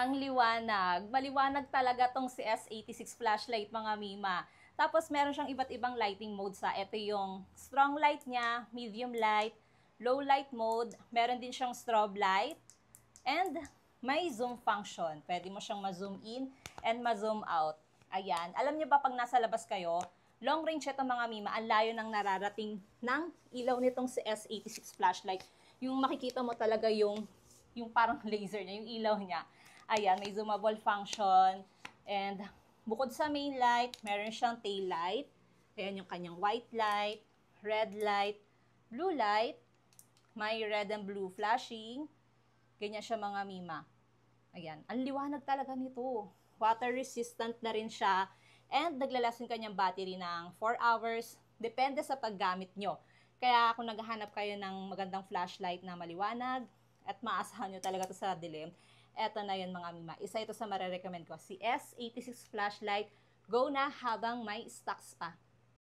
Ang liwanag. Maliwanag talaga tong si S86 flashlight mga mima. Tapos meron siyang iba't ibang lighting mode sa. Ito yung strong light niya, medium light, low light mode. Meron din siyang strobe light. And may zoom function. Pwede mo siyang ma-zoom in and ma-zoom out. Ayan. Alam niyo ba pag nasa labas kayo, long range ito mga mima, ang layo ng nararating ng ilaw nitong si S86 flashlight. Yung makikita mo talaga yung parang laser niya, yung ilaw niya. Ayan, may zoomable function. And bukod sa main light, meron siyang tail light. Ayan yung kanyang white light, red light, blue light. May red and blue flashing. Ganyan siya mga mima. Ayan, ang liwanag talaga nito. Water resistant na rin siya. And naglalas yung kanyang battery ng 4 hours. Depende sa paggamit nyo. Kaya kung naghahanap kayo ng magandang flashlight na maliwanag at maasahan nyo talaga ito sa dilim, eto na yun mga mima. Isa ito sa marirecommend ko. Si S86 flashlight. Go na habang may stocks pa.